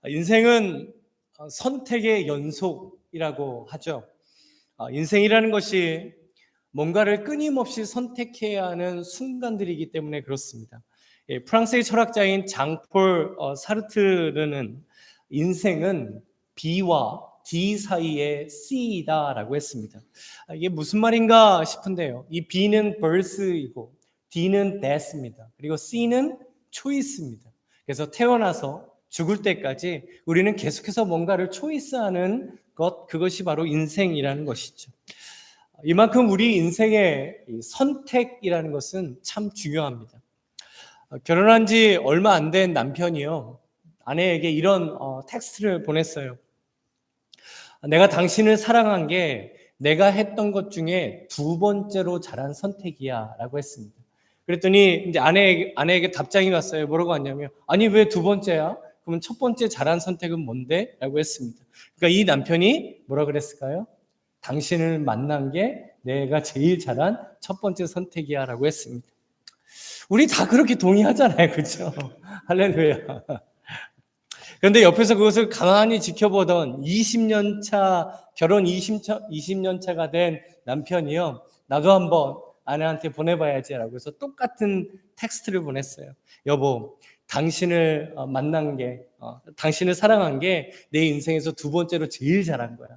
인생은 선택의 연속이라고 하죠. 인생이라는 것이 뭔가를 끊임없이 선택해야 하는 순간들이기 때문에 그렇습니다. 프랑스의 철학자인 장폴 사르트르는 인생은 B와 D 사이의 C이다라고 했습니다. 이게 무슨 말인가 싶은데요. 이 B는 birth이고 D는 death입니다. 그리고 C는 choice입니다. 그래서 태어나서 죽을 때까지 우리는 계속해서 뭔가를 초이스하는 것, 그것이 바로 인생이라는 것이죠. 이만큼 우리 인생의 선택이라는 것은 참 중요합니다. 결혼한 지 얼마 안 된 남편이요, 아내에게 이런 텍스트를 보냈어요. 내가 당신을 사랑한 게 내가 했던 것 중에 두 번째로 잘한 선택이야 라고 했습니다. 그랬더니 이제 아내에게 답장이 왔어요. 뭐라고 왔냐면, 아니 왜 두 번째야? 그러면 첫 번째 잘한 선택은 뭔데? 라고 했습니다. 그러니까 이 남편이 뭐라 그랬을까요? 당신을 만난 게 내가 제일 잘한 첫 번째 선택이야 라고 했습니다. 우리 다 그렇게 동의하잖아요. 그렇죠? 할렐루야. 그런데 옆에서 그것을 가만히 지켜보던 20년 차, 결혼 20년 차가 된 남편이요, 나도 한번 아내한테 보내봐야지 라고 해서 똑같은 텍스트를 보냈어요. 여보, 당신을 만난 게, 당신을 사랑한 게 내 인생에서 두 번째로 제일 잘한 거야.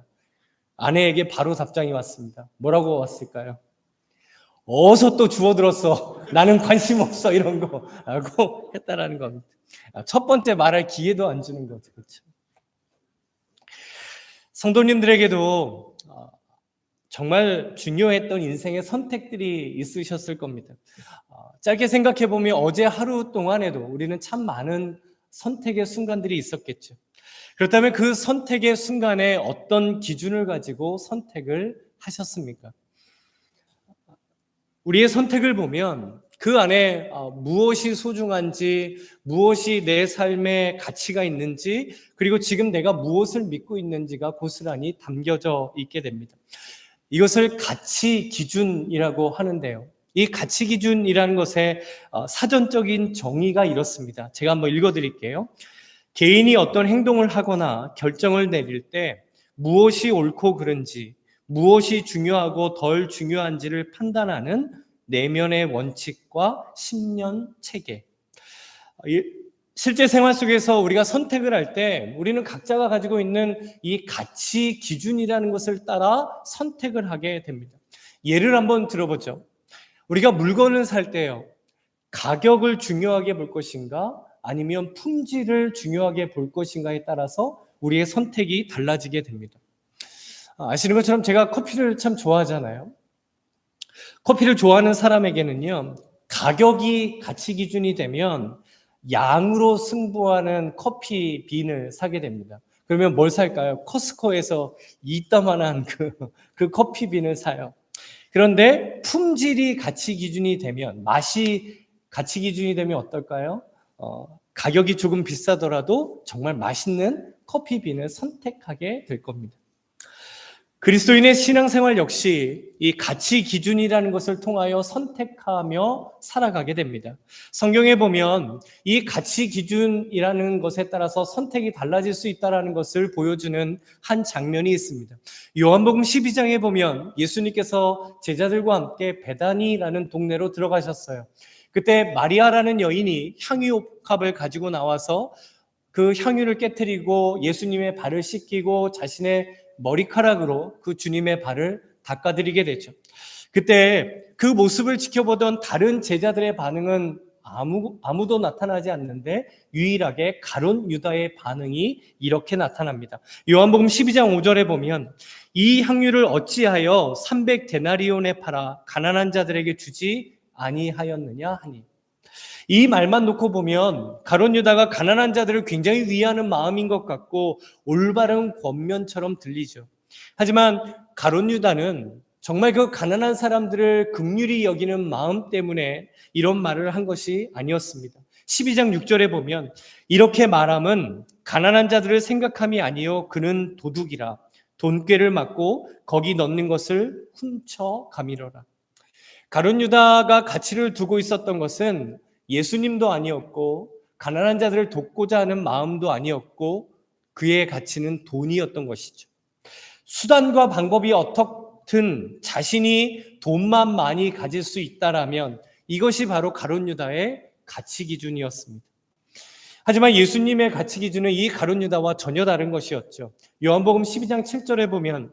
아내에게 바로 답장이 왔습니다. 뭐라고 왔을까요? 어서 또 주워들었어. 나는 관심 없어. 이런 거 라고 했다라는 겁니다. 첫 번째 말할 기회도 안 주는 거죠. 그렇죠? 성도님들에게도 정말 중요했던 인생의 선택들이 있으셨을 겁니다. 짧게 생각해 보면 어제 하루 동안에도 우리는 참 많은 선택의 순간들이 있었겠죠. 그렇다면 그 선택의 순간에 어떤 기준을 가지고 선택을 하셨습니까? 우리의 선택을 보면 그 안에 무엇이 소중한지, 무엇이 내 삶에 가치가 있는지, 그리고 지금 내가 무엇을 믿고 있는지가 고스란히 담겨져 있게 됩니다. 이것을 가치 기준이라고 하는데요. 이 가치 기준이라는 것의 사전적인 정의가 이렇습니다. 제가 한번 읽어드릴게요. 개인이 어떤 행동을 하거나 결정을 내릴 때 무엇이 옳고 그른지, 무엇이 중요하고 덜 중요한지를 판단하는 내면의 원칙과 신념 체계. 실제 생활 속에서 우리가 선택을 할 때 우리는 각자가 가지고 있는 이 가치 기준이라는 것을 따라 선택을 하게 됩니다. 예를 한번 들어보죠. 우리가 물건을 살 때요, 가격을 중요하게 볼 것인가 아니면 품질을 중요하게 볼 것인가에 따라서 우리의 선택이 달라지게 됩니다. 아시는 것처럼 제가 커피를 참 좋아하잖아요. 커피를 좋아하는 사람에게는요, 가격이 가치 기준이 되면 양으로 승부하는 커피 빈을 사게 됩니다. 그러면 뭘 살까요? 커스코에서 이따만한 그 커피 빈을 사요. 그런데 품질이 가치 기준이 되면, 맛이 가치 기준이 되면 어떨까요? 가격이 조금 비싸더라도 정말 맛있는 커피 빈을 선택하게 될 겁니다. 그리스도인의 신앙생활 역시 이 가치 기준이라는 것을 통하여 선택하며 살아가게 됩니다. 성경에 보면 이 가치 기준이라는 것에 따라서 선택이 달라질 수 있다는 것을 보여주는 한 장면이 있습니다. 요한복음 12장에 보면 예수님께서 제자들과 함께 베다니라는 동네로 들어가셨어요. 그때 마리아라는 여인이 향유옥합을 가지고 나와서 그 향유를 깨트리고 예수님의 발을 씻기고 자신의 머리카락으로 그 주님의 발을 닦아드리게 되죠. 그때 그 모습을 지켜보던 다른 제자들의 반응은 아무도 나타나지 않는데 유일하게 가룟 유다의 반응이 이렇게 나타납니다. 요한복음 12장 5절에 보면 이 향유를 어찌하여 300데나리온에 팔아 가난한 자들에게 주지 아니하였느냐 하니, 이 말만 놓고 보면 가룟 유다가 가난한 자들을 굉장히 위하는 마음인 것 같고 올바른 권면처럼 들리죠. 하지만 가룟 유다는 정말 그 가난한 사람들을 긍휼히 여기는 마음 때문에 이런 말을 한 것이 아니었습니다. 12장 6절에 보면 이렇게 말함은 가난한 자들을 생각함이 아니요 그는 도둑이라 돈꾀를 맞고 거기 넣는 것을 훔쳐 가미러라. 가룟 유다가 가치를 두고 있었던 것은 예수님도 아니었고 가난한 자들을 돕고자 하는 마음도 아니었고 그의 가치는 돈이었던 것이죠. 수단과 방법이 어떻든 자신이 돈만 많이 가질 수 있다라면 이것이 바로 가룟 유다의 가치 기준이었습니다. 하지만 예수님의 가치 기준은 이 가룟 유다와 전혀 다른 것이었죠. 요한복음 12장 7절에 보면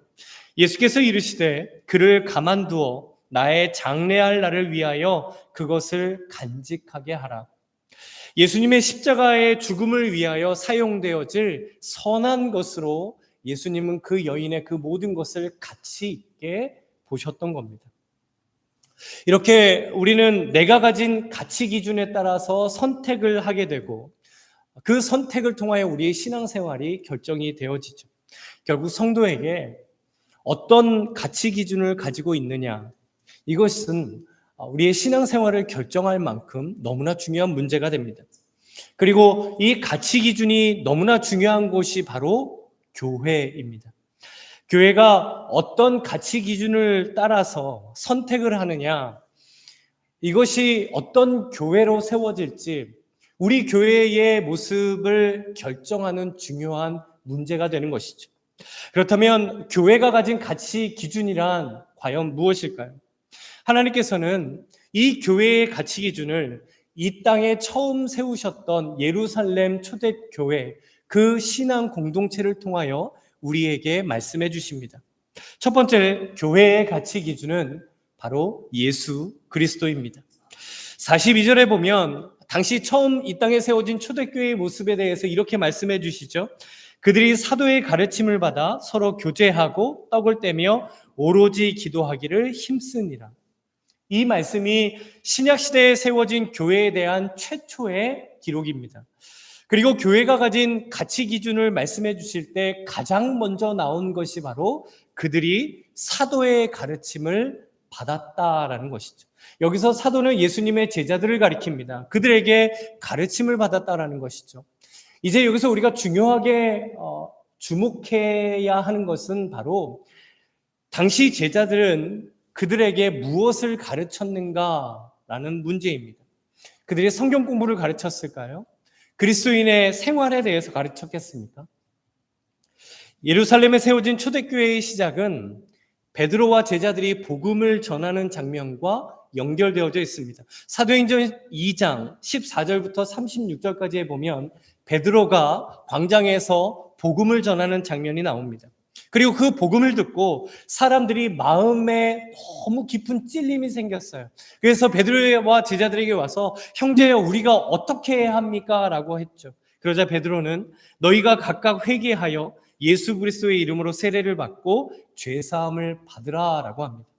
예수께서 이르시되 그를 가만두어 나의 장래할 날을 위하여 그것을 간직하게 하라. 예수님의 십자가의 죽음을 위하여 사용되어질 선한 것으로 예수님은 그 여인의 그 모든 것을 가치 있게 보셨던 겁니다. 이렇게 우리는 내가 가진 가치 기준에 따라서 선택을 하게 되고 그 선택을 통하여 우리의 신앙생활이 결정이 되어지죠. 결국 성도에게 어떤 가치 기준을 가지고 있느냐, 이것은 우리의 신앙생활을 결정할 만큼 너무나 중요한 문제가 됩니다. 그리고 이 가치 기준이 너무나 중요한 곳이 바로 교회입니다. 교회가 어떤 가치 기준을 따라서 선택을 하느냐, 이것이 어떤 교회로 세워질지 우리 교회의 모습을 결정하는 중요한 문제가 되는 것이죠. 그렇다면 교회가 가진 가치 기준이란 과연 무엇일까요? 하나님께서는 이 교회의 가치 기준을 이 땅에 처음 세우셨던 예루살렘 초대교회 그 신앙 공동체를 통하여 우리에게 말씀해 주십니다. 첫 번째 교회의 가치 기준은 바로 예수 그리스도입니다. 42절에 보면 당시 처음 이 땅에 세워진 초대교회의 모습에 대해서 이렇게 말씀해 주시죠. 그들이 사도의 가르침을 받아 서로 교제하고 떡을 떼며 오로지 기도하기를 힘쓰니라. 이 말씀이 신약시대에 세워진 교회에 대한 최초의 기록입니다. 그리고 교회가 가진 가치 기준을 말씀해 주실 때 가장 먼저 나온 것이 바로 그들이 사도의 가르침을 받았다라는 것이죠. 여기서 사도는 예수님의 제자들을 가리킵니다. 그들에게 가르침을 받았다라는 것이죠. 이제 여기서 우리가 중요하게 주목해야 하는 것은 바로 당시 제자들은 그들에게 무엇을 가르쳤는가라는 문제입니다. 그들이 성경 공부를 가르쳤을까요? 그리스도인의 생활에 대해서 가르쳤겠습니까? 예루살렘에 세워진 초대교회의 시작은 베드로와 제자들이 복음을 전하는 장면과 연결되어져 있습니다. 사도행전 2장 14절부터 36절까지에 보면 베드로가 광장에서 복음을 전하는 장면이 나옵니다. 그리고 그 복음을 듣고 사람들이 마음에 너무 깊은 찔림이 생겼어요. 그래서 베드로와 제자들에게 와서 형제여 우리가 어떻게 해야 합니까? 라고 했죠. 그러자 베드로는 너희가 각각 회개하여 예수 그리스도의 이름으로 세례를 받고 죄사함을 받으라 라고 합니다.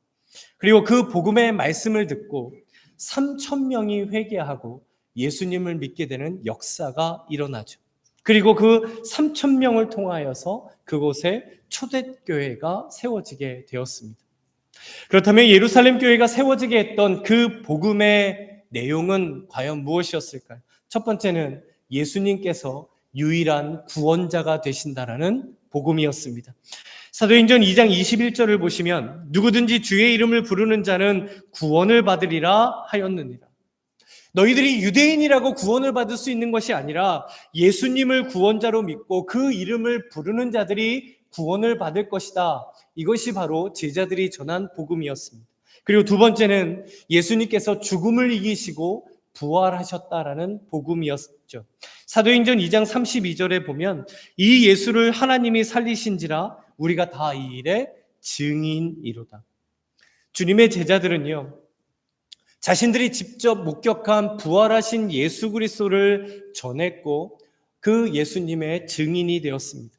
그리고 그 복음의 말씀을 듣고 3,000명이 회개하고 예수님을 믿게 되는 역사가 일어나죠. 그리고 그 3,000명을 통하여서 그곳에 초대교회가 세워지게 되었습니다. 그렇다면 예루살렘 교회가 세워지게 했던 그 복음의 내용은 과연 무엇이었을까요? 첫 번째는 예수님께서 유일한 구원자가 되신다라는 복음이었습니다. 사도행전 2장 21절을 보시면 누구든지 주의 이름을 부르는 자는 구원을 받으리라 하였느니라. 너희들이 유대인이라고 구원을 받을 수 있는 것이 아니라 예수님을 구원자로 믿고 그 이름을 부르는 자들이 구원을 받을 것이다. 이것이 바로 제자들이 전한 복음이었습니다. 그리고 두 번째는 예수님께서 죽음을 이기시고 부활하셨다라는 복음이었죠. 사도행전 2장 32절에 보면 이 예수를 하나님이 살리신지라 우리가 다 이 일의 증인이로다. 주님의 제자들은요, 자신들이 직접 목격한 부활하신 예수 그리스도를 전했고 그 예수님의 증인이 되었습니다.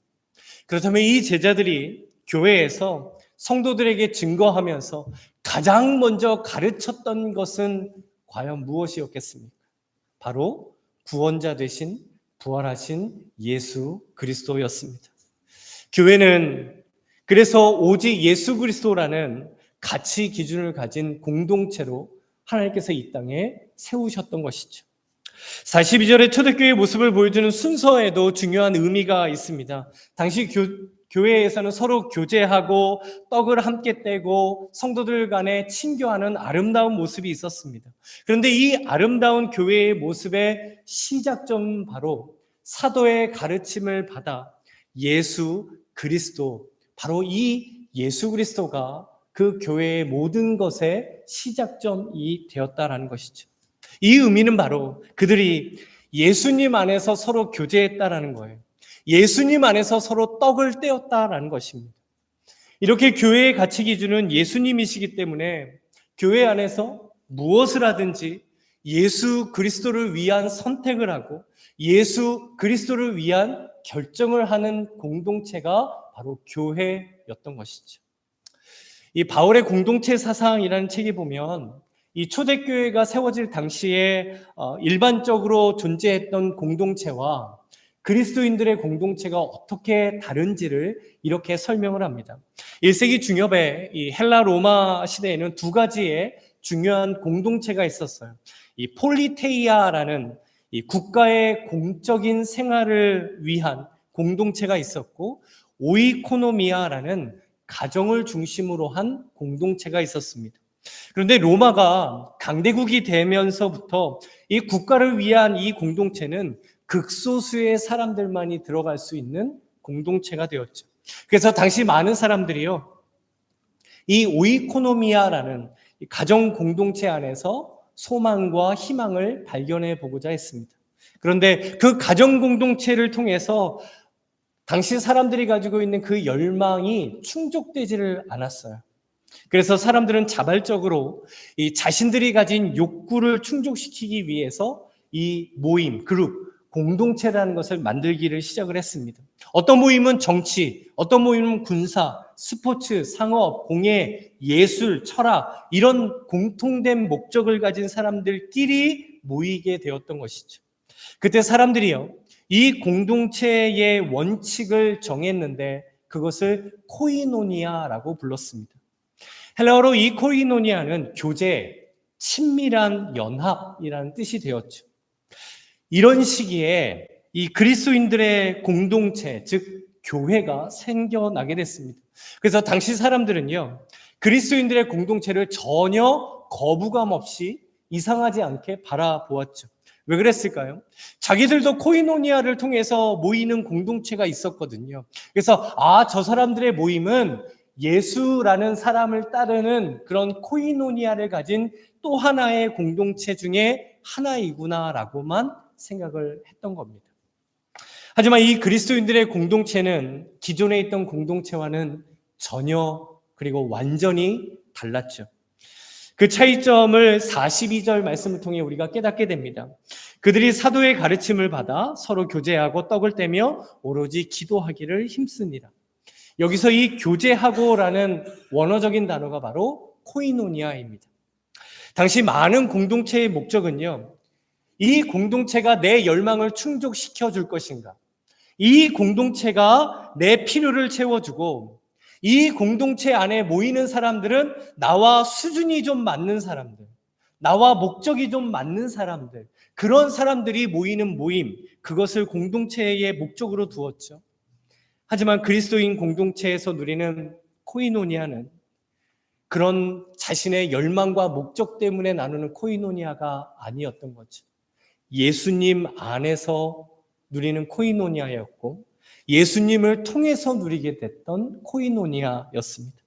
그렇다면 이 제자들이 교회에서 성도들에게 증거하면서 가장 먼저 가르쳤던 것은 과연 무엇이었겠습니까? 바로 구원자 되신 부활하신 예수 그리스도였습니다. 교회는 그래서 오직 예수 그리스도라는 가치 기준을 가진 공동체로 하나님께서 이 땅에 세우셨던 것이죠. 42절의 초대교회의 모습을 보여주는 순서에도 중요한 의미가 있습니다. 당시 교회에서는 서로 교제하고 떡을 함께 떼고 성도들 간에 친교하는 아름다운 모습이 있었습니다. 그런데 이 아름다운 교회의 모습의 시작점은 바로 사도의 가르침을 받아 예수 그리스도, 바로 이 예수 그리스도가 그 교회의 모든 것의 시작점이 되었다라는 것이죠. 이 의미는 바로 그들이 예수님 안에서 서로 교제했다라는 거예요. 예수님 안에서 서로 떡을 떼었다라는 것입니다. 이렇게 교회의 가치 기준은 예수님이시기 때문에 교회 안에서 무엇을 하든지 예수 그리스도를 위한 선택을 하고 예수 그리스도를 위한 결정을 하는 공동체가 바로 교회였던 것이죠. 이 바울의 공동체 사상이라는 책에 보면 이 초대교회가 세워질 당시에 일반적으로 존재했던 공동체와 그리스도인들의 공동체가 어떻게 다른지를 이렇게 설명을 합니다. 1세기 중엽에 이 헬라 로마 시대에는 두 가지의 중요한 공동체가 있었어요. 이 폴리테이아라는 이 국가의 공적인 생활을 위한 공동체가 있었고, 오이코노미아라는 가정을 중심으로 한 공동체가 있었습니다. 그런데 로마가 강대국이 되면서부터 이 국가를 위한 이 공동체는 극소수의 사람들만이 들어갈 수 있는 공동체가 되었죠. 그래서 당시 많은 사람들이요, 이 오이코노미아라는 가정 공동체 안에서 소망과 희망을 발견해 보고자 했습니다. 그런데 그 가정 공동체를 통해서 당시 사람들이 가지고 있는 그 열망이 충족되지를 않았어요. 그래서 사람들은 자발적으로 이 자신들이 가진 욕구를 충족시키기 위해서 이 모임, 그룹, 공동체라는 것을 만들기를 시작을 했습니다. 어떤 모임은 정치, 어떤 모임은 군사, 스포츠, 상업, 공예, 예술, 철학, 이런 공통된 목적을 가진 사람들끼리 모이게 되었던 것이죠. 그때 사람들이요, 이 공동체의 원칙을 정했는데 그것을 코이노니아라고 불렀습니다. 헬라어로 이 코이노니아는 교제, 친밀한 연합이라는 뜻이 되었죠. 이런 시기에 이 그리스도인들의 공동체, 즉 교회가 생겨나게 됐습니다. 그래서 당시 사람들은요, 그리스도인들의 공동체를 전혀 거부감 없이 이상하지 않게 바라보았죠. 왜 그랬을까요? 자기들도 코이노니아를 통해서 모이는 공동체가 있었거든요. 그래서 저 사람들의 모임은 예수라는 사람을 따르는 그런 코이노니아를 가진 또 하나의 공동체 중에 하나이구나라고만 생각을 했던 겁니다. 하지만 이 그리스도인들의 공동체는 기존에 있던 공동체와는 전혀, 그리고 완전히 달랐죠. 그 차이점을 42절 말씀을 통해 우리가 깨닫게 됩니다. 그들이 사도의 가르침을 받아 서로 교제하고 떡을 떼며 오로지 기도하기를 힘씁니다. 여기서 이 교제하고라는 원어적인 단어가 바로 코이노니아입니다. 당시 많은 공동체의 목적은요, 이 공동체가 내 열망을 충족시켜 줄 것인가, 이 공동체가 내 필요를 채워주고, 이 공동체 안에 모이는 사람들은 나와 수준이 좀 맞는 사람들, 나와 목적이 좀 맞는 사람들, 그런 사람들이 모이는 모임, 그것을 공동체의 목적으로 두었죠. 하지만 그리스도인 공동체에서 누리는 코이노니아는 그런 자신의 열망과 목적 때문에 나누는 코이노니아가 아니었던 거죠. 예수님 안에서 누리는 코이노니아였고 예수님을 통해서 누리게 됐던 코이노니아였습니다.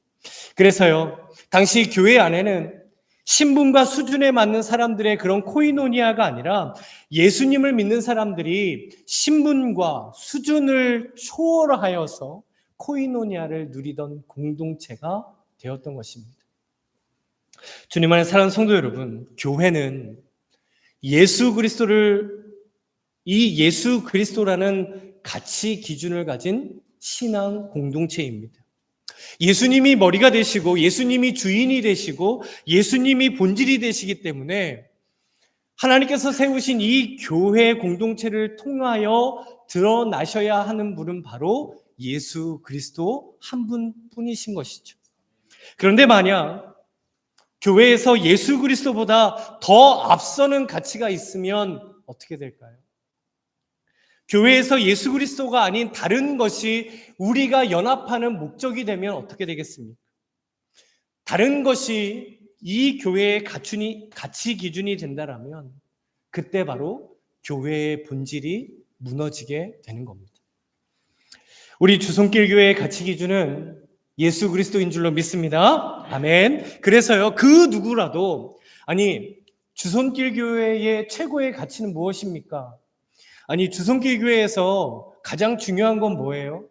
그래서요, 당시 교회 안에는 신분과 수준에 맞는 사람들의 그런 코이노니아가 아니라 예수님을 믿는 사람들이 신분과 수준을 초월하여서 코이노니아를 누리던 공동체가 되었던 것입니다. 주님 안에 사랑하는 성도 여러분, 교회는 예수 그리스도라는 가치 기준을 가진 신앙 공동체입니다. 예수님이 머리가 되시고 예수님이 주인이 되시고 예수님이 본질이 되시기 때문에 하나님께서 세우신 이 교회 공동체를 통하여 드러나셔야 하는 분은 바로 예수 그리스도 한 분뿐이신 것이죠. 그런데 만약 교회에서 예수 그리스도보다 더 앞서는 가치가 있으면 어떻게 될까요? 교회에서 예수 그리스도가 아닌 다른 것이 우리가 연합하는 목적이 되면 어떻게 되겠습니까? 다른 것이 이 교회의 가치 기준이 된다면 그때 바로 교회의 본질이 무너지게 되는 겁니다. 우리 주손길 교회의 가치 기준은 예수 그리스도인 줄로 믿습니다. 아멘. 그래서요, 그 누구라도, 아니, 주손길 교회의 최고의 가치는 무엇입니까? 아니, 주손길 교회에서 가장 중요한 건 뭐예요?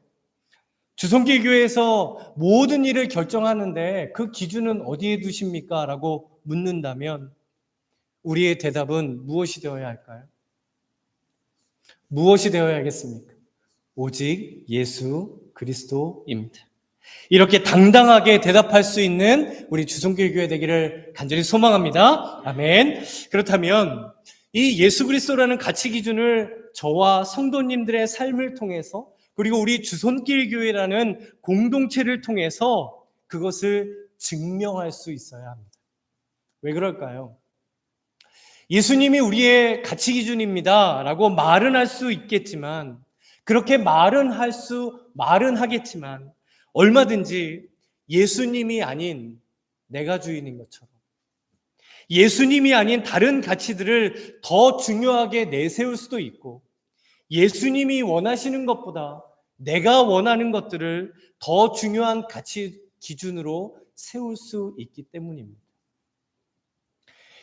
주손길 교회에서 모든 일을 결정하는데 그 기준은 어디에 두십니까? 라고 묻는다면 우리의 대답은 무엇이 되어야 할까요? 무엇이 되어야겠습니까? 오직 예수 그리스도입니다. 이렇게 당당하게 대답할 수 있는 우리 주손길 교회 되기를 간절히 소망합니다. 아멘. 그렇다면 이 예수 그리스도라는 가치 기준을 저와 성도님들의 삶을 통해서, 그리고 우리 주손길 교회라는 공동체를 통해서 그것을 증명할 수 있어야 합니다. 왜 그럴까요? 예수님이 우리의 가치 기준입니다 라고 말은 할 수 있겠지만, 그렇게 말은 하겠지만 얼마든지 예수님이 아닌 내가 주인인 것처럼, 예수님이 아닌 다른 가치들을 더 중요하게 내세울 수도 있고, 예수님이 원하시는 것보다 내가 원하는 것들을 더 중요한 가치 기준으로 세울 수 있기 때문입니다.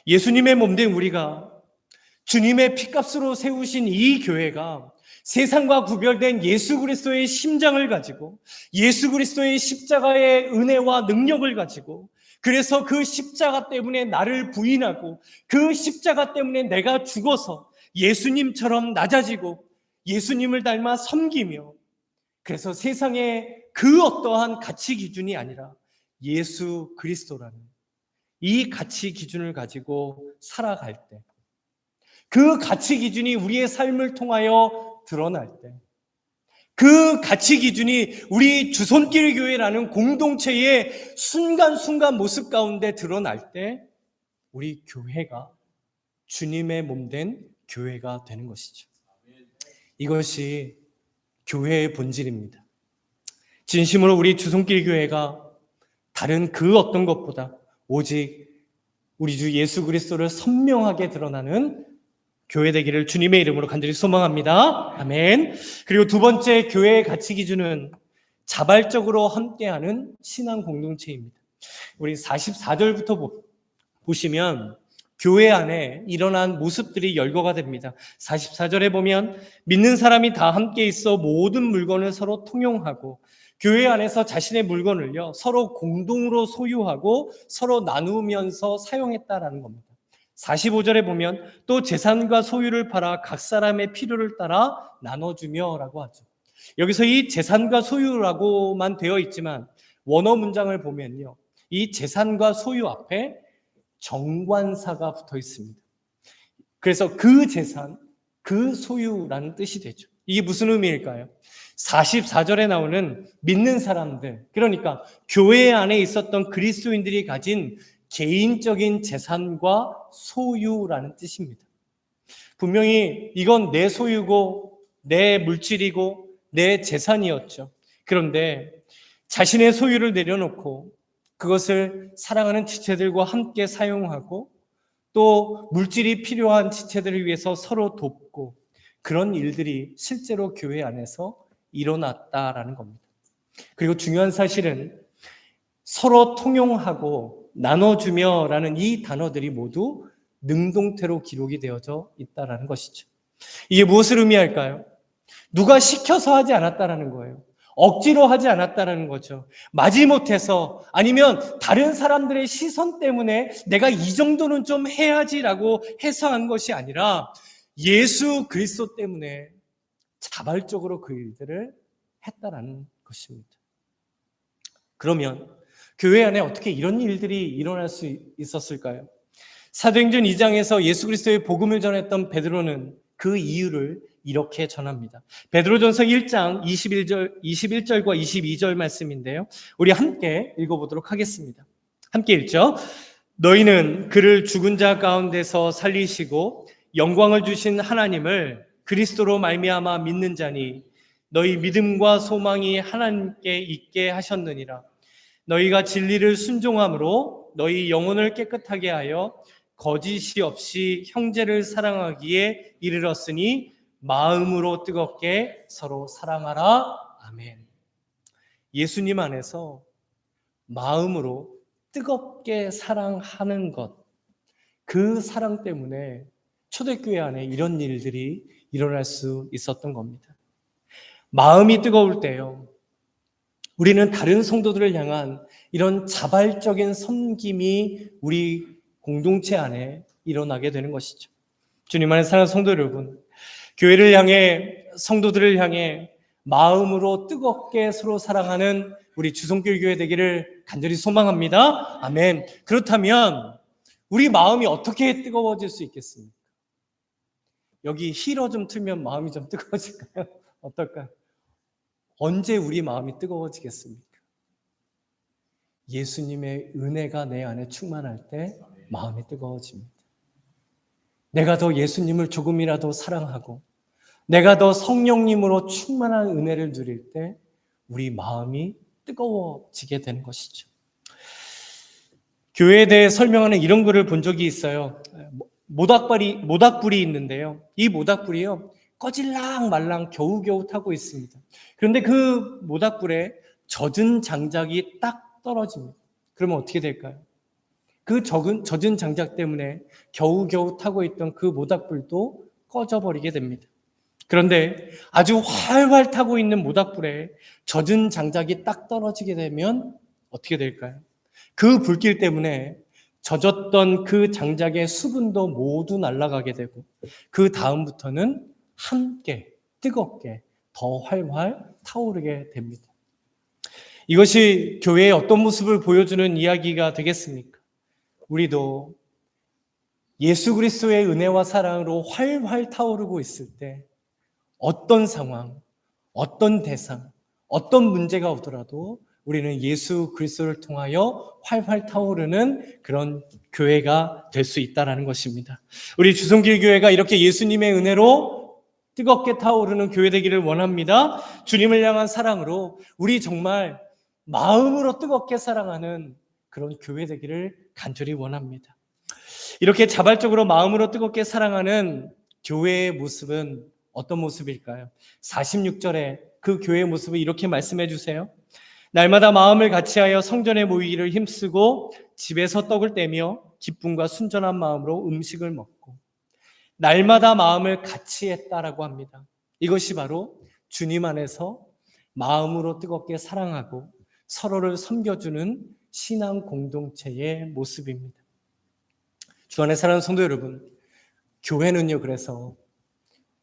예수님의 몸된 우리가 주님의 피값으로 세우신 이 교회가 세상과 구별된 예수 그리스도의 심장을 가지고, 예수 그리스도의 십자가의 은혜와 능력을 가지고, 그래서 그 십자가 때문에 나를 부인하고 그 십자가 때문에 내가 죽어서 예수님처럼 낮아지고 예수님을 닮아 섬기며, 그래서 세상의 그 어떠한 가치 기준이 아니라 예수 그리스도라는 이 가치 기준을 가지고 살아갈 때, 그 가치 기준이 우리의 삶을 통하여 드러날 때, 그 가치 기준이 우리 주손길 교회라는 공동체의 순간순간 모습 가운데 드러날 때 우리 교회가 주님의 몸된 교회가 되는 것이죠. 이것이 교회의 본질입니다. 진심으로 우리 주손길 교회가 다른 그 어떤 것보다 오직 우리 주 예수 그리스도를 선명하게 드러나는 교회 되기를 주님의 이름으로 간절히 소망합니다. 아멘. 그리고 두 번째 교회의 가치 기준은 자발적으로 함께하는 신앙 공동체입니다. 우리 44절부터 보시면 교회 안에 일어난 모습들이 열거가 됩니다. 44절에 보면 믿는 사람이 다 함께 있어 모든 물건을 서로 통용하고 교회 안에서 자신의 물건을요 서로 공동으로 소유하고 서로 나누면서 사용했다라는 겁니다. 45절에 보면 또 재산과 소유를 팔아 각 사람의 필요를 따라 나눠주며 라고 하죠. 여기서 이 재산과 소유라고만 되어 있지만 원어 문장을 보면요, 이 재산과 소유 앞에 정관사가 붙어 있습니다. 그래서 그 재산, 그 소유라는 뜻이 되죠. 이게 무슨 의미일까요? 44절에 나오는 믿는 사람들, 그러니까 교회 안에 있었던 그리스도인들이 가진 개인적인 재산과 소유라는 뜻입니다. 분명히 이건 내 소유고 내 물질이고 내 재산이었죠. 그런데 자신의 소유를 내려놓고 그것을 사랑하는 지체들과 함께 사용하고 또 물질이 필요한 지체들을 위해서 서로 돕고, 그런 일들이 실제로 교회 안에서 일어났다라는 겁니다. 그리고 중요한 사실은 서로 통용하고 나눠주며 라는 이 단어들이 모두 능동태로 기록이 되어져 있다라는 것이죠. 이게 무엇을 의미할까요? 누가 시켜서 하지 않았다라는 거예요. 억지로 하지 않았다라는 거죠. 마지못해서, 아니면 다른 사람들의 시선 때문에 내가 이 정도는 좀 해야지라고 해서 한 것이 아니라 예수 그리스도 때문에 자발적으로 그 일들을 했다라는 것입니다. 그러면 교회 안에 어떻게 이런 일들이 일어날 수 있었을까요? 사도행전 2장에서 예수 그리스도의 복음을 전했던 베드로는 그 이유를 이렇게 전합니다. 베드로전서 1장 21절과 22절 말씀인데요, 우리 함께 읽어보도록 하겠습니다. 함께 읽죠. 너희는 그를 죽은 자 가운데서 살리시고 영광을 주신 하나님을 그리스도로 말미암아 믿는 자니 너희 믿음과 소망이 하나님께 있게 하셨느니라. 너희가 진리를 순종함으로 너희 영혼을 깨끗하게 하여 거짓이 없이 형제를 사랑하기에 이르렀으니 마음으로 뜨겁게 서로 사랑하라. 아멘. 예수님 안에서 마음으로 뜨겁게 사랑하는 것, 그 사랑 때문에 초대교회 안에 이런 일들이 일어날 수 있었던 겁니다. 마음이 뜨거울 때요, 우리는 다른 성도들을 향한 이런 자발적인 섬김이 우리 공동체 안에 일어나게 되는 것이죠. 주님 안에 사랑하는 성도 여러분, 교회를 향해, 성도들을 향해 마음으로 뜨겁게 서로 사랑하는 우리 주성길 교회 되기를 간절히 소망합니다. 아멘. 그렇다면 우리 마음이 어떻게 뜨거워질 수 있겠습니까? 여기 힐러 좀 틀면 마음이 좀 뜨거워질까요? 어떨까요? 언제 우리 마음이 뜨거워지겠습니까? 예수님의 은혜가 내 안에 충만할 때 마음이 뜨거워집니다. 내가 더 예수님을 조금이라도 사랑하고 내가 더 성령님으로 충만한 은혜를 누릴 때 우리 마음이 뜨거워지게 되는 것이죠. 교회에 대해 설명하는 이런 글을 본 적이 있어요. 모닥불이 있는데요. 이 모닥불이요, 꺼질랑 말랑 겨우겨우 타고 있습니다. 그런데 그 모닥불에 젖은 장작이 딱 떨어집니다. 그러면 어떻게 될까요? 그 젖은 장작 때문에 겨우겨우 타고 있던 그 모닥불도 꺼져버리게 됩니다. 그런데 아주 활활 타고 있는 모닥불에 젖은 장작이 딱 떨어지게 되면 어떻게 될까요? 그 불길 때문에 젖었던 그 장작의 수분도 모두 날아가게 되고 그 다음부터는 함께 뜨겁게 더 활활 타오르게 됩니다. 이것이 교회의 어떤 모습을 보여주는 이야기가 되겠습니까? 우리도 예수 그리스도의 은혜와 사랑으로 활활 타오르고 있을 때 어떤 상황, 어떤 대상, 어떤 문제가 오더라도 우리는 예수 그리스도를 통하여 활활 타오르는 그런 교회가 될 수 있다는 것입니다. 우리 주성길 교회가 이렇게 예수님의 은혜로 뜨겁게 타오르는 교회 되기를 원합니다. 주님을 향한 사랑으로 우리 정말 마음으로 뜨겁게 사랑하는 그런 교회 되기를 간절히 원합니다. 이렇게 자발적으로 마음으로 뜨겁게 사랑하는 교회의 모습은 어떤 모습일까요? 46절에 그 교회의 모습을 이렇게 말씀해 주세요. 날마다 마음을 같이하여 성전에 모이기를 힘쓰고 집에서 떡을 떼며 기쁨과 순전한 마음으로 음식을 먹고, 날마다 마음을 같이 했다라고 합니다. 이것이 바로 주님 안에서 마음으로 뜨겁게 사랑하고 서로를 섬겨주는 신앙 공동체의 모습입니다. 주 안에 사랑하는 성도 여러분, 교회는요, 그래서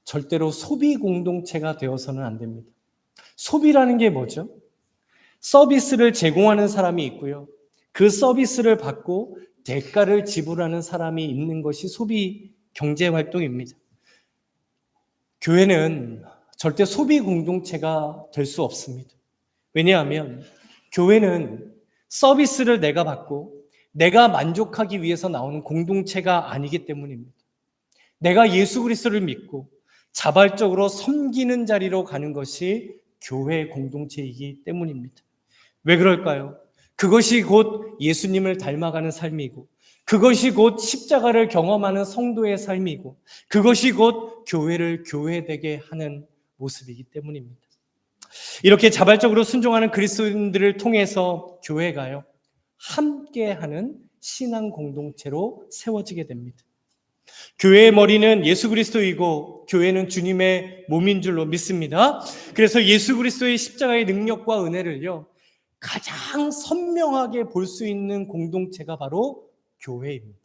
절대로 소비 공동체가 되어서는 안 됩니다. 소비라는 게 뭐죠? 서비스를 제공하는 사람이 있고요, 그 서비스를 받고 대가를 지불하는 사람이 있는 것이 소비 경제 활동입니다. 교회는 절대 소비 공동체가 될 수 없습니다. 왜냐하면 교회는 서비스를 내가 받고 내가 만족하기 위해서 나오는 공동체가 아니기 때문입니다. 내가 예수 그리스도를 믿고 자발적으로 섬기는 자리로 가는 것이 교회 공동체이기 때문입니다. 왜 그럴까요? 그것이 곧 예수님을 닮아가는 삶이고, 그것이 곧 십자가를 경험하는 성도의 삶이고, 그것이 곧 교회를 교회되게 하는 모습이기 때문입니다. 이렇게 자발적으로 순종하는 그리스도인들을 통해서 교회가요, 함께하는 신앙 공동체로 세워지게 됩니다. 교회의 머리는 예수 그리스도이고 교회는 주님의 몸인 줄로 믿습니다. 그래서 예수 그리스도의 십자가의 능력과 은혜를요, 가장 선명하게 볼 수 있는 공동체가 바로 교회입니다.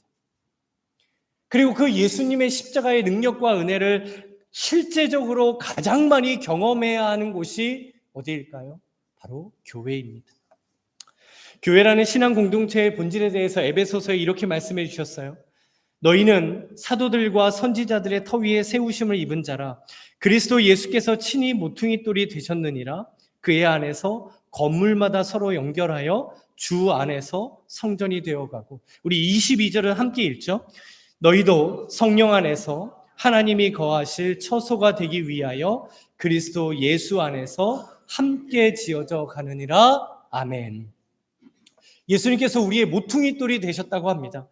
그리고 그 예수님의 십자가의 능력과 은혜를 실제적으로 가장 많이 경험해야 하는 곳이 어디일까요? 바로 교회입니다. 교회라는 신앙 공동체의 본질에 대해서 에베소서에 이렇게 말씀해 주셨어요. 너희는 사도들과 선지자들의 터 위에 세우심을 입은 자라. 그리스도 예수께서 친히 모퉁이 돌이 되셨느니라. 그의 안에서 건물마다 서로 연결하여 주 안에서 성전이 되어가고. 우리 22절을 함께 읽죠. 너희도 성령 안에서 하나님이 거하실 처소가 되기 위하여 그리스도 예수 안에서 함께 지어져 가느니라. 아멘. 예수님께서 우리의 모퉁이 돌이 되셨다고 합니다.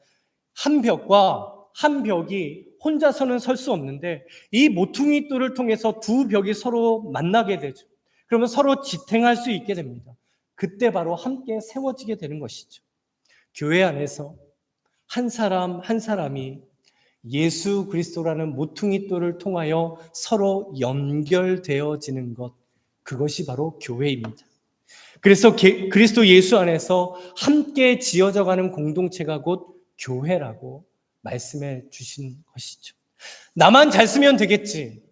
한 벽과 한 벽이 혼자서는 설 수 없는데 이 모퉁이 돌을 통해서 두 벽이 서로 만나게 되죠. 그러면 서로 지탱할 수 있게 됩니다. 그때 바로 함께 세워지게 되는 것이죠. 교회 안에서 한 사람 한 사람이 예수 그리스도라는 모퉁이 돌을 통하여 서로 연결되어지는 것, 그것이 바로 교회입니다. 그래서 그리스도 예수 안에서 함께 지어져 가는 공동체가 곧 교회라고 말씀해 주신 것이죠. 나만 잘 쓰면 되겠지,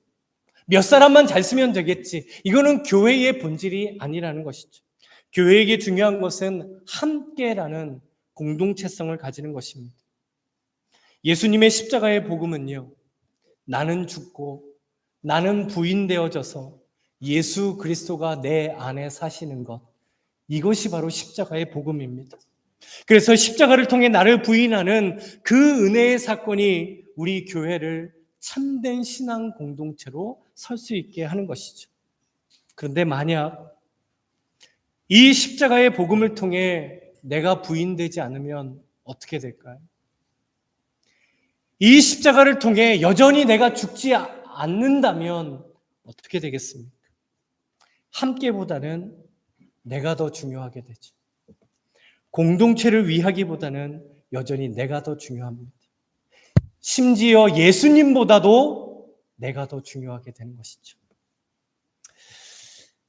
몇 사람만 잘 쓰면 되겠지, 이거는 교회의 본질이 아니라는 것이죠. 교회에게 중요한 것은 함께라는 공동체성을 가지는 것입니다. 예수님의 십자가의 복음은요, 나는 죽고 나는 부인되어져서 예수 그리스도가 내 안에 사시는 것, 이것이 바로 십자가의 복음입니다. 그래서 십자가를 통해 나를 부인하는 그 은혜의 사건이 우리 교회를 참된 신앙 공동체로 설 수 있게 하는 것이죠. 그런데 만약 이 십자가의 복음을 통해 내가 부인되지 않으면 어떻게 될까요? 이 십자가를 통해 여전히 내가 죽지 않는다면 어떻게 되겠습니까? 함께보다는 내가 더 중요하게 되죠. 공동체를 위하기보다는 여전히 내가 더 중요합니다. 심지어 예수님보다도 내가 더 중요하게 되는 것이죠.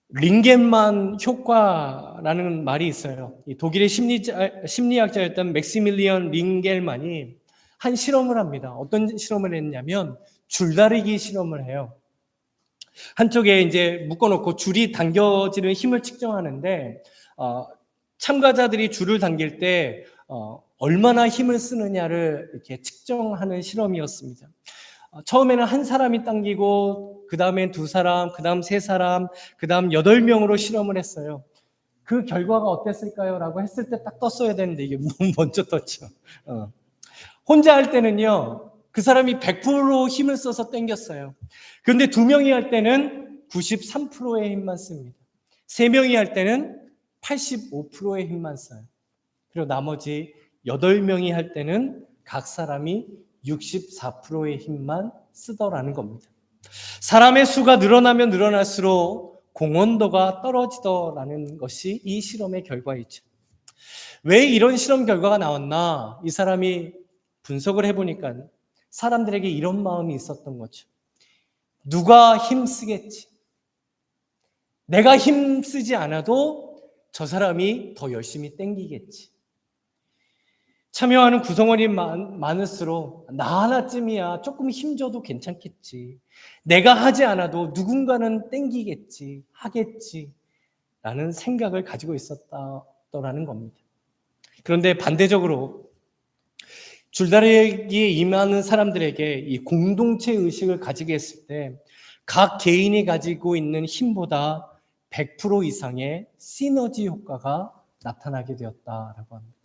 링겐만 효과라는 말이 있어요. 독일의 심리학자였던 맥시밀리언 링겔만이 한 실험을 합니다. 어떤 실험을 했냐면 줄다리기 실험을 해요. 한쪽에 이제 묶어놓고 줄이 당겨지는 힘을 측정하는데 참가자들이 줄을 당길 때 얼마나 힘을 쓰느냐를 이렇게 측정하는 실험이었습니다. 처음에는 한 사람이 당기고 그 다음엔 두 사람, 그 다음 세 사람, 그 다음 8명으로 실험을 했어요. 그 결과가 어땠을까요? 라고 했을 때 딱 떴어야 되는데 이게 먼저 떴죠. 혼자 할 때는요, 그 사람이 100% 힘을 써서 당겼어요. 그런데 2명이 할 때는 93%의 힘만 씁니다. 3명이 할 때는 85%의 힘만 써요. 그리고 나머지 8명이 할 때는 각 사람이 64%의 힘만 쓰더라는 겁니다. 사람의 수가 늘어나면 늘어날수록 공헌도가 떨어지더라는 것이 이 실험의 결과이죠. 왜 이런 실험 결과가 나왔나? 이 사람이 분석을 해보니까 사람들에게 이런 마음이 있었던 거죠. 누가 힘쓰겠지? 내가 힘쓰지 않아도 저 사람이 더 열심히 땡기겠지. 참여하는 구성원이 많을수록 나 하나쯤이야 조금 힘줘도 괜찮겠지. 내가 하지 않아도 누군가는 땡기겠지, 하겠지 라는 생각을 가지고 있었다라는 겁니다. 그런데 반대적으로 줄다리기에 임하는 사람들에게 이 공동체 의식을 가지게 했을 때 각 개인이 가지고 있는 힘보다 100% 이상의 시너지 효과가 나타나게 되었다라고 합니다.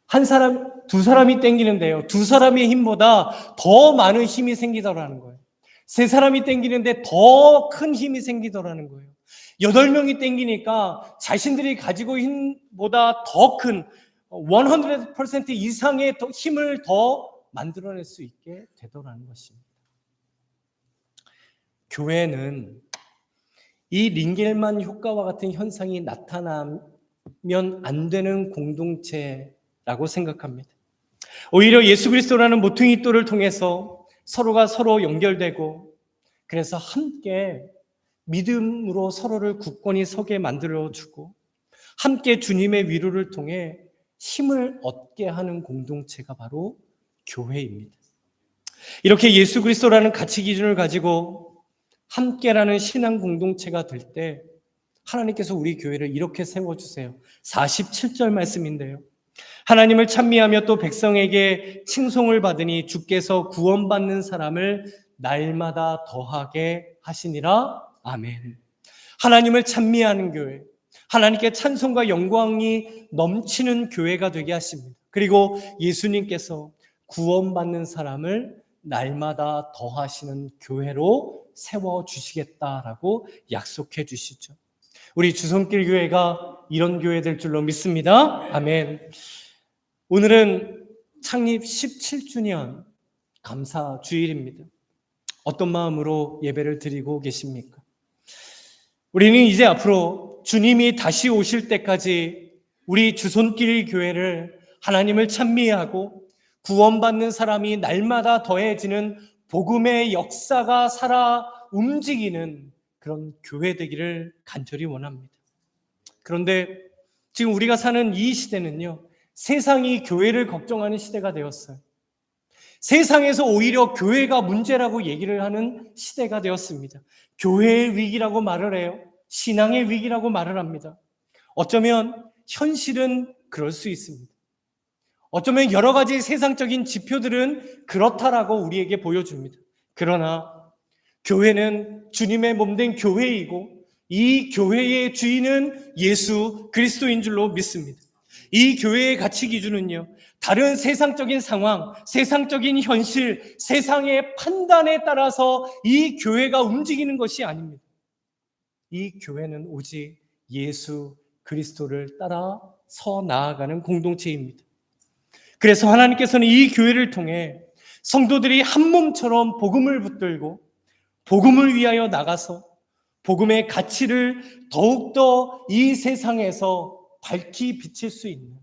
한 사람, 두 사람이 땡기는데요, 두 사람의 힘보다 더 많은 힘이 생기더라는 거예요. 세 사람이 땡기는데 더 큰 힘이 생기더라는 거예요. 8명이 땡기니까 자신들이 가지고 힘보다 더 큰 100% 이상의 힘을 더 만들어낼 수 있게 되더라는 것입니다. 교회는 이 링겔만 효과와 같은 현상이 나타나면 안 되는 공동체라고 생각합니다. 오히려 예수 그리스도라는 모퉁이 돌을 통해서 서로가 서로 연결되고, 그래서 함께 믿음으로 서로를 굳건히 서게 만들어주고, 함께 주님의 위로를 통해 힘을 얻게 하는 공동체가 바로 교회입니다. 이렇게 예수 그리스도라는 가치 기준을 가지고 함께라는 신앙 공동체가 될 때 하나님께서 우리 교회를 이렇게 세워주세요. 47절 말씀인데요, 하나님을 찬미하며 또 백성에게 칭송을 받으니 주께서 구원받는 사람을 날마다 더하게 하시니라. 아멘. 하나님을 찬미하는 교회, 하나님께 찬송과 영광이 넘치는 교회가 되게 하십니다. 그리고 예수님께서 구원받는 사람을 날마다 더하시는 교회로 세워주시겠다라고 약속해 주시죠. 우리 주성길 교회가 이런 교회 될 줄로 믿습니다. 아멘. 오늘은 창립 17주년 감사 주일입니다. 어떤 마음으로 예배를 드리고 계십니까? 우리는 이제 앞으로 주님이 다시 오실 때까지 우리 주손길 교회를 하나님을 찬미하고 구원받는 사람이 날마다 더해지는 복음의 역사가 살아 움직이는 그런 교회 되기를 간절히 원합니다. 그런데 지금 우리가 사는 이 시대는요, 세상이 교회를 걱정하는 시대가 되었어요. 세상에서 오히려 교회가 문제라고 얘기를 하는 시대가 되었습니다. 교회의 위기라고 말을 해요. 신앙의 위기라고 말을 합니다. 어쩌면 현실은 그럴 수 있습니다. 어쩌면 여러 가지 세상적인 지표들은 그렇다라고 우리에게 보여줍니다. 그러나 교회는 주님의 몸된 교회이고 이 교회의 주인은 예수 그리스도인 줄로 믿습니다. 이 교회의 가치 기준은요, 다른 세상적인 상황, 세상적인 현실, 세상의 판단에 따라서 이 교회가 움직이는 것이 아닙니다. 이 교회는 오직 예수 그리스도를 따라서 나아가는 공동체입니다. 그래서 하나님께서는 이 교회를 통해 성도들이 한 몸처럼 복음을 붙들고 복음을 위하여 나가서 복음의 가치를 더욱더 이 세상에서 밝히 비칠 수 있는,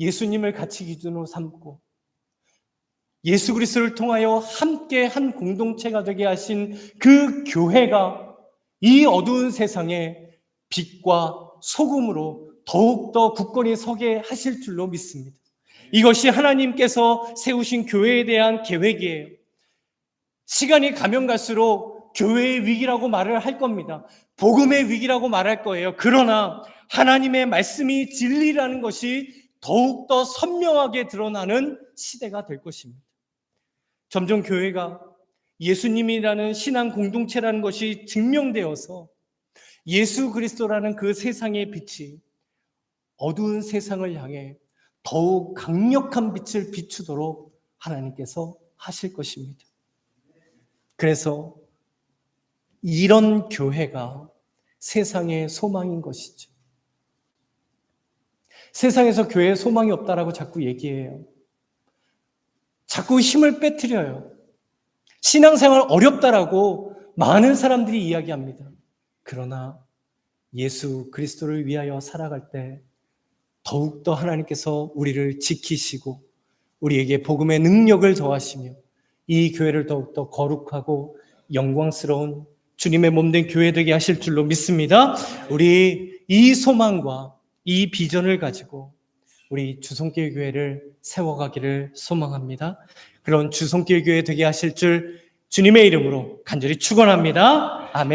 예수님을 가치 기준으로 삼고 예수 그리스도를 통하여 함께 한 공동체가 되게 하신 그 교회가 이 어두운 세상에 빛과 소금으로 더욱더 굳건히 서게 하실 줄로 믿습니다. 이것이 하나님께서 세우신 교회에 대한 계획이에요. 시간이 가면 갈수록 교회의 위기라고 말을 할 겁니다. 복음의 위기라고 말할 거예요. 그러나 하나님의 말씀이 진리라는 것이 더욱더 선명하게 드러나는 시대가 될 것입니다. 점점 교회가 예수님이라는 신앙 공동체라는 것이 증명되어서 예수 그리스도라는 그 세상의 빛이 어두운 세상을 향해 더욱 강력한 빛을 비추도록 하나님께서 하실 것입니다. 그래서 이런 교회가 세상의 소망인 것이죠. 세상에서 교회에 소망이 없다라고 자꾸 얘기해요. 자꾸 힘을 빼뜨려요. 신앙생활 어렵다라고 많은 사람들이 이야기합니다. 그러나 예수 그리스도를 위하여 살아갈 때 더욱더 하나님께서 우리를 지키시고 우리에게 복음의 능력을 더하시며 이 교회를 더욱더 거룩하고 영광스러운 주님의 몸된 교회 되게 하실 줄로 믿습니다. 우리 이 소망과 이 비전을 가지고 우리 주손길 교회를 세워가기를 소망합니다. 그런 주손길 교회 되게 하실 줄 주님의 이름으로 간절히 축원합니다.